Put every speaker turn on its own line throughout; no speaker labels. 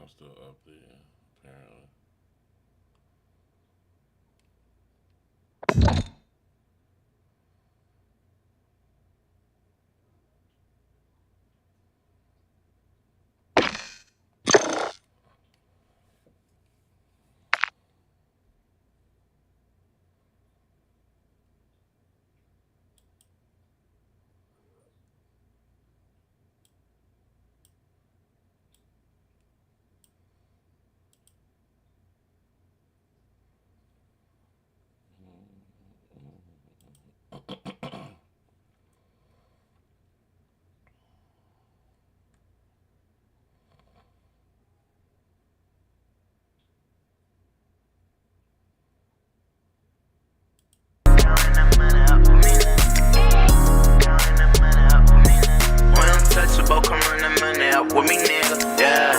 I'm still up there, apparently.
Untouchable, come run the money up with me, nigga. Yeah.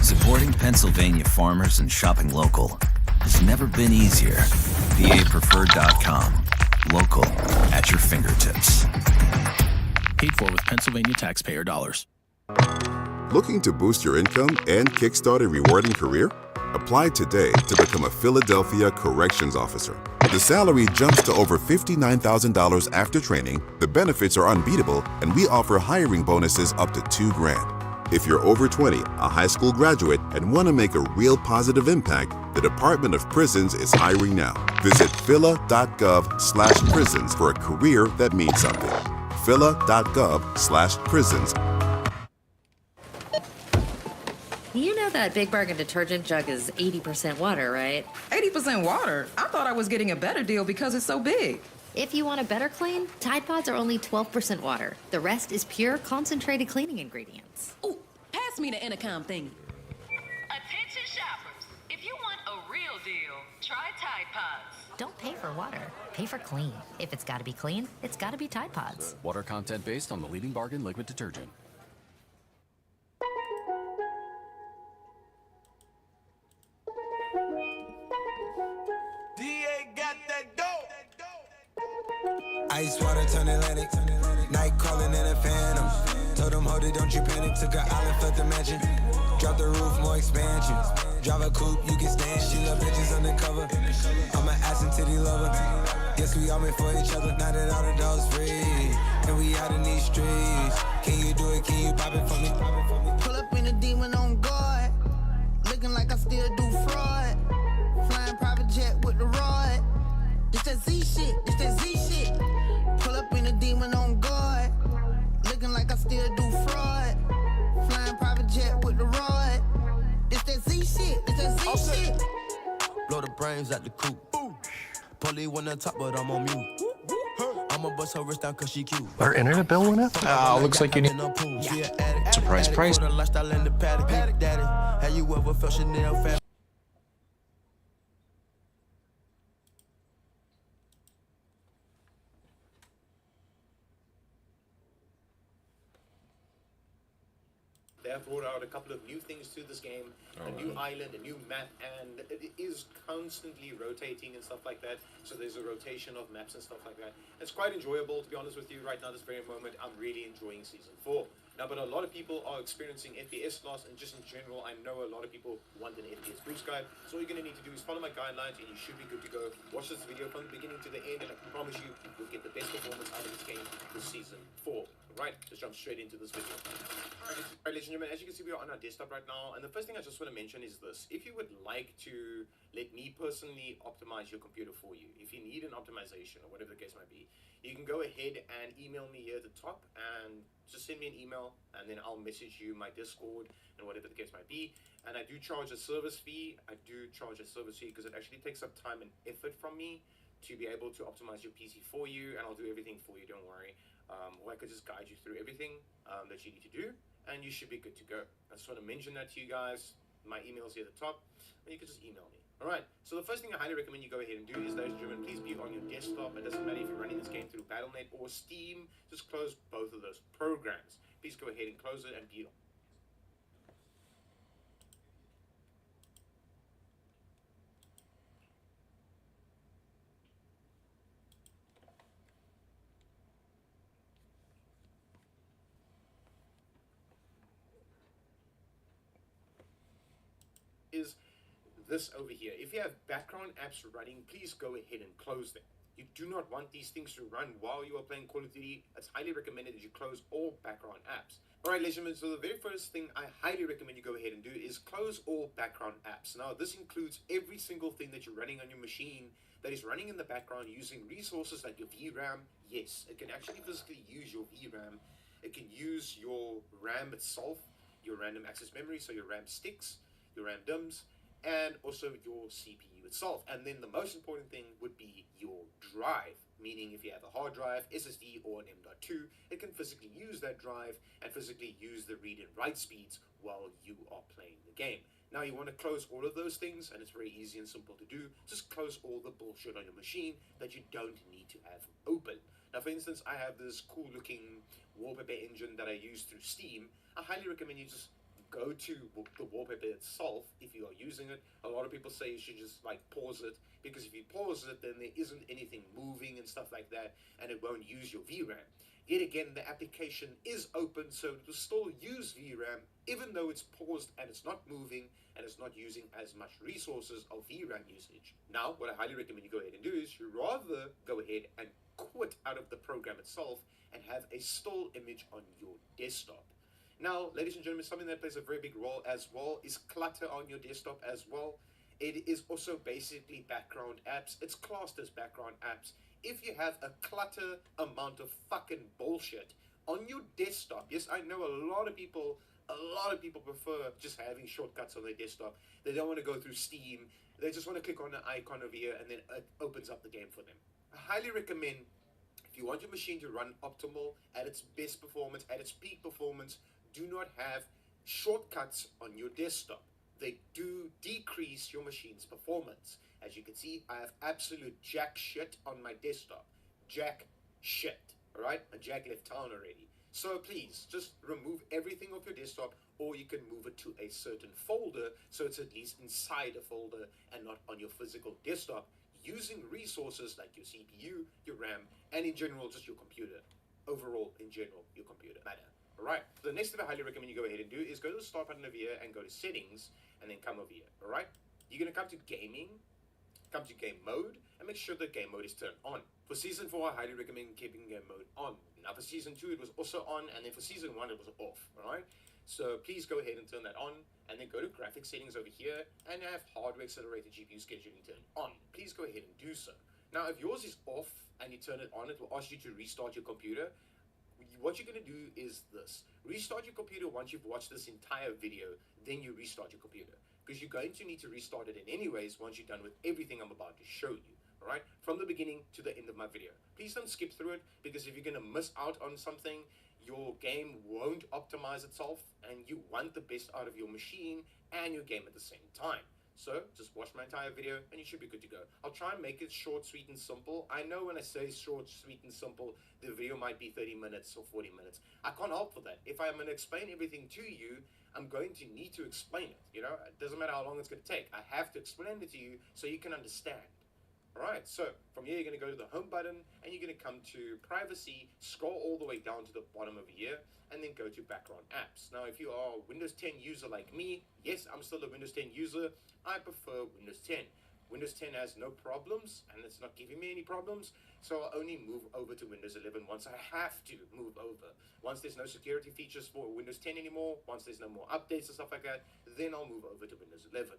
Supporting Pennsylvania farmers and shopping local has never been easier. PAPreferred.com. Local at your fingertips.
Paid for with Pennsylvania taxpayer dollars.
Looking to boost your income and kickstart a rewarding career? Apply today to become a Philadelphia Corrections Officer. The salary jumps to over $59,000 after training, the benefits are unbeatable, and we offer hiring bonuses up to $2,000. If you're over 20, a high school graduate, and want to make a real positive impact, the Department of Prisons is hiring now. Visit phila.gov/prisons for a career that means something. phila.gov/prisons.
You know that Big Bargain detergent jug is 80% water, right?
80% water? I thought I was getting a better deal because it's so big.
If you want a better clean, Tide Pods are only 12% water. The rest is pure, concentrated cleaning ingredients.
Ooh, pass me the intercom thingy.
Attention shoppers, if you want a real deal, try Tide Pods.
Don't pay for water, pay for clean. If it's gotta be clean, it's gotta be Tide Pods.
Water content based on the leading bargain liquid detergent.
Ice water turn Atlantic, night calling in a phantom. Told them, hold it, don't you panic. Took an island, fled the mansion. Drop the roof, more expansion. Drive a coupe, you can stand. She love bitches undercover. I'm an ass and titty lover. Yes, we all meant for each other. Now that all the dogs free, and we out in these streets. Can you do it? Can you pop it for me?
Pull up in a demon on guard, looking like I still do fraud. Flying private jet with the rod. It's that Z shit, it's that Z shit. Pull up in a demon on guard, looking like I still do fraud. Flying private jet with the rod. It's that Z shit, it's that Z shit.
Blow the brains out the coop. Polly wanna top, but I'm on mute. I'ma bust her wrist down cause she cute.
Our internet bill went up? Looks like you need... Surprise price.
Have you ever felt Chanel fat?
They have brought out a couple of new things to this game, a new island, a new map, and it is constantly rotating and stuff like that. So there's a rotation of maps and stuff like that. It's quite enjoyable, to be honest with you. Right now, this very moment, I'm really enjoying Season 4. Now, but a lot of people are experiencing FPS loss, and just in general, I know a lot of people want an FPS boost guide. So all you're going to need to do is follow my guidelines, and you should be good to go. Watch this video from the beginning to the end, and I can promise you, you'll get the best performance out of this game this Season 4. Right, let's jump straight into this video. Alright, ladies and gentlemen, as you can see, we are on our desktop right now, and the first thing I just want to mention is this. If you would like to let me personally optimize your computer for you, if you need an optimization or whatever the case might be, you can go ahead and email me here at the top, and just send me an email, and then I'll message you my Discord and whatever the case might be. And I do charge a service fee. Because it actually takes up time and effort from me to be able to optimize your PC for you, and I'll do everything for you, don't worry. Or I could just guide you through everything that you need to do, and you should be good to go. I just want to mention that to you guys. My email's here at the top, and you can just email me. Alright, so the first thing I highly recommend you go ahead and do is, ladies and gentlemen, please be on your desktop. It doesn't matter if you're running this game through Battle.net or Steam, just close both of those programs. Please go ahead and close it and be on. is this over here. If you have background apps running, please go ahead and close them. You do not want these things to run while you are playing Call of Duty. It's highly recommended that you close all background apps. Alright, ladies and gentlemen, so the very first thing I highly recommend you go ahead and do is close all background apps. Now, this includes every single thing that you're running on your machine that is running in the background using resources like your VRAM. Yes, it can actually physically use your VRAM. It can use your RAM itself, your random access memory, so your RAM sticks, your RAM DIMMs, and also your CPU itself. And then the most important thing would be your drive, meaning if you have a hard drive, SSD, or an M.2, it can physically use that drive and physically use the read and write speeds while you are playing the game. Now you want to close all of those things, and it's very easy and simple to do. Just close all the bullshit on your machine that you don't need to have open. Now, for instance, I have this cool looking wallpaper engine that I use through Steam. I highly recommend you just go to the wallpaper itself if you are using it. A lot of people say you should just like pause it, because if you pause it, then there isn't anything moving and stuff like that, and it won't use your VRAM. Yet again, the application is open, so it will still use VRAM, even though it's paused and it's not moving and it's not using as much resources of VRAM usage. Now, what I highly recommend you go ahead and do is you rather go ahead and quit out of the program itself and have a still image on your desktop. Now, ladies and gentlemen, something that plays a very big role as well is clutter on your desktop as well. It is also basically background apps. It's classed as background apps. If you have a clutter amount of fucking bullshit on your desktop, yes, I know a lot of people prefer just having shortcuts on their desktop. They don't want to go through Steam. They just want to click on the icon over here and then it opens up the game for them. I highly recommend, if you want your machine to run optimal, at its best performance, at its peak performance, do not have shortcuts on your desktop. They do decrease your machine's performance. As you can see, I have absolute jack shit on my desktop. Jack shit. Alright? And Jack left town already. So please, just remove everything off your desktop, or you can move it to a certain folder so it's at least inside a folder and not on your physical desktop, using resources like your CPU, your RAM, and in general, just your computer. Overall, in general, your computer matter. Alright, the next thing I highly recommend you go ahead and do is go to the start button over here and go to settings, and then come over here. Alright, you're going to come to gaming, come to game mode, and make sure that game mode is turned on. For season 4, I highly recommend keeping game mode on. Now for season 2, it was also on, and then for season 1, it was off. Alright, so please go ahead and turn that on, and then go to graphics settings over here, and have hardware accelerated GPU scheduling turned on. Please go ahead and do so. Now if yours is off and you turn it on, it will ask you to restart your computer. What you're going to do is this. Restart your computer once you've watched this entire video, then you restart your computer. Because you're going to need to restart it in anyways once you're done with everything I'm about to show you. Alright? From the beginning to the end of my video. Please don't skip through it, because if you're going to miss out on something, your game won't optimize itself, and you want the best out of your machine and your game at the same time. So, just watch my entire video and you should be good to go. I'll try and make it short, sweet, and simple. I know when I say short, sweet, and simple, the video might be 30 minutes or 40 minutes. I can't help for that. If I'm going to explain everything to you, I'm going to need to explain it. You know, it doesn't matter how long it's going to take. I have to explain it to you so you can understand. Alright, so from here you're going to go to the home button and you're going to come to privacy, scroll all the way down to the bottom over here, and then go to background apps. Now if you are a Windows 10 user like me, yes, I'm still a Windows 10 user, I prefer Windows 10. Windows 10 has no problems, and it's not giving me any problems, so I'll only move over to Windows 11 once I have to move over. Once there's no security features for Windows 10 anymore, once there's no more updates and stuff like that, then I'll move over to Windows 11.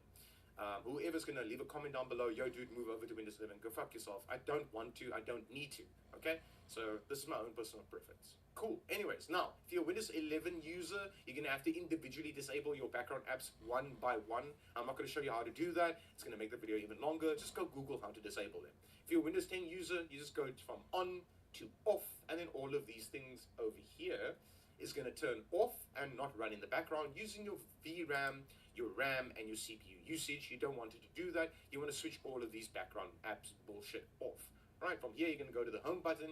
Whoever's going to leave a comment down below, yo dude, move over to Windows 11, go fuck yourself. I don't want to, I don't need to, okay? So this is my own personal preference. Cool. Anyways, now, if you're a Windows 11 user, you're going to have to individually disable your background apps one by one. I'm not going to show you how to do that. It's going to make the video even longer. Just go Google how to disable them. If you're a Windows 10 user, you just go from on to off, and then all of these things over here is going to turn off and not run in the background using your VRAM, your RAM, and your CPU usage. You don't want it to do that. You want to switch all of these background apps bullshit off. All right, from here, you're going to go to the home button,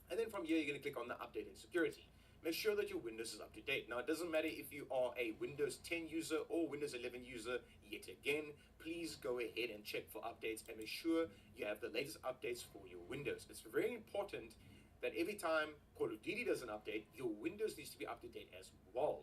and then from here, you're going to click on the update and security. Make sure that your Windows is up to date. Now, it doesn't matter if you are a Windows 10 user or Windows 11 user. Yet again, please go ahead and check for updates and make sure you have the latest updates for your Windows. It's very important that every time Call of Duty does an update, your Windows needs to be up to date as well.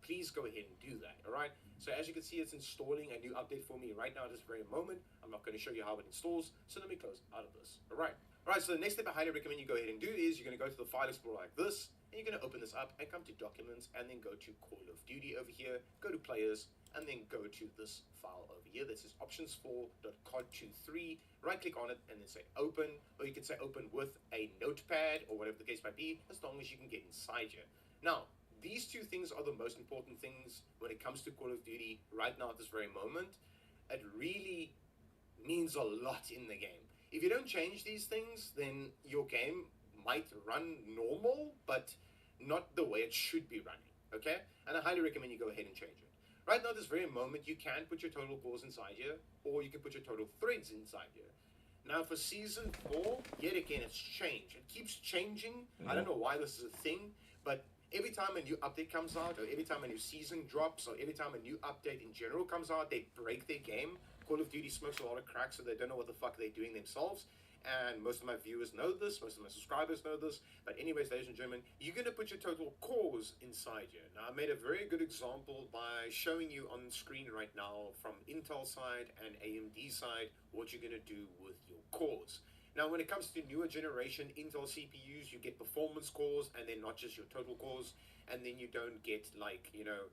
please go ahead and do that, all right? So as you can see, it's installing a new update for me right now at this very moment. I'm not going to show you how it installs, so let me close out of this, all right? All right, so the next step I highly recommend you go ahead and do is you're going to go to the File Explorer like this, and you're going to open this up and come to Documents, and then go to Call of Duty over here, go to Players, and then go to this file over here that says options4.cod23, right click on it and then say open, or you can say open with a notepad or whatever the case might be, as long as you can get inside here. Now, these two things are the most important things when it comes to Call of Duty right now at this very moment. It really means a lot in the game. If you don't change these things, then your game might run normal, but not the way it should be running, okay? And I highly recommend you go ahead and change it. Right now, at this very moment, you can put your total cores inside here, or you can put your total threads inside here. Now, for Season 4, yet again, it's changed. It keeps changing. I don't know why this is a thing, but every time a new update comes out, or every time a new season drops, or every time a new update in general comes out, they break their game. Call of Duty smokes a lot of crack, so they don't know what the fuck they're doing themselves. And most of my viewers know this, most of my subscribers know this. But anyways, ladies and gentlemen, you're going to put your total cores inside here. Now, I made a very good example by showing you on screen right now from Intel side and AMD side what you're going to do with your cores. Now, when it comes to newer generation Intel CPUs, you get performance cores and then not just your total cores. And then you don't get, like, you know,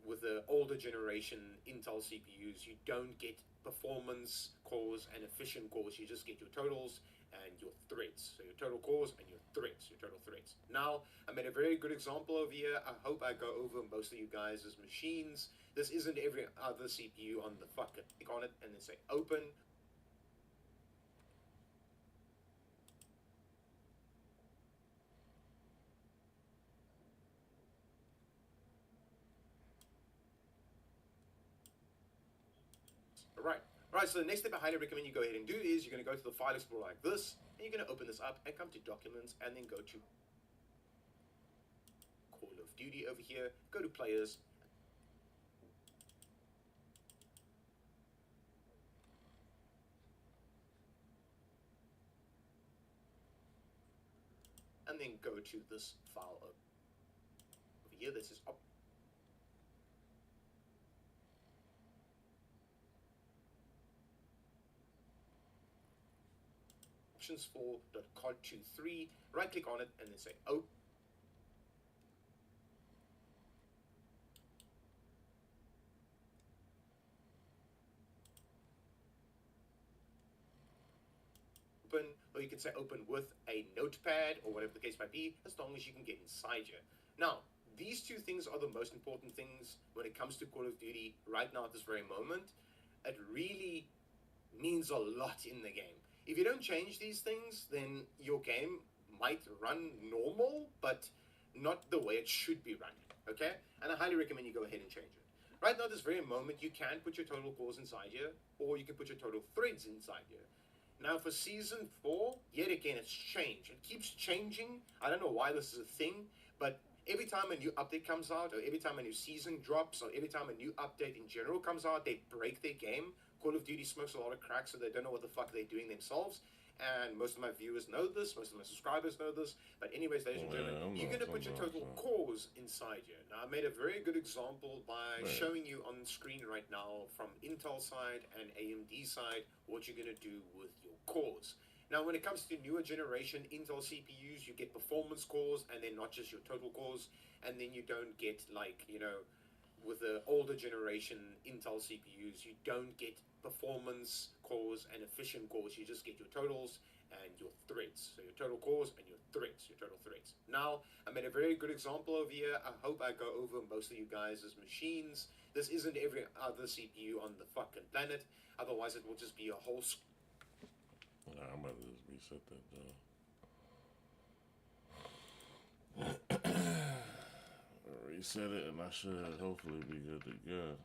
with the older generation Intel CPUs, you don't get performance cores and efficient cores. You just get your totals and your threads. So your total cores and your threads, your total threads. Now, I made a very good example over here. I hope I go over most of you guys' machines. This isn't every other CPU on the fucking. Click on it and then say open. Right, so the next step I highly recommend you go ahead and do is you're going to go to the File Explorer like this, and you're going to open this up and come to Documents, and then go to Call of Duty over here, go to Players, and then go to this file over here that says options4.cod23, right click on it and then say open. Or you can say open with a notepad or whatever the case might be, as long as you can get inside here. Now, these two things are the most important things when it comes to Call of Duty right now at this very moment. It really means a lot in the game. If you don't change these things, then your game might run normal, but not the way it should be running, okay? And I highly recommend you go ahead and change it. Right now, at this very moment, you can put your total cores inside here, or you can put your total threads inside here. Now, for Season 4, yet again, it's changed. It keeps changing. I don't know why this is a thing, but every time a new update comes out, or every time a new season drops, or every time a new update in general comes out, they break their game. Call of Duty smokes a lot of crack, so they don't know what the fuck they're doing themselves. And most of my viewers know this, most of my subscribers know this. But anyways, ladies and gentlemen, you're going to put your total cores inside here. Now, I made a very good example by showing you on screen right now from Intel side and AMD side what you're going to do with your cores. Now, when it comes to newer generation Intel CPUs, you get performance cores and then not just your total cores. And then you don't get, like, you know, with the older generation Intel CPUs, you don't get performance cores and efficient cores. You just get your totals and your threads. So your total cores and your threads, your total threads. Now, I made a very good example over here. I hope I go over most of you guys' machines. This isn't every other CPU on the fucking planet. Otherwise, it will just be a whole...
Nah, I'm about to just reset that, reset it, and I should hopefully be good to go.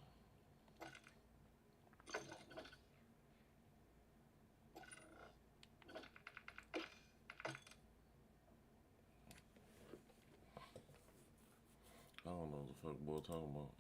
I don't know what the fuck boy talking about.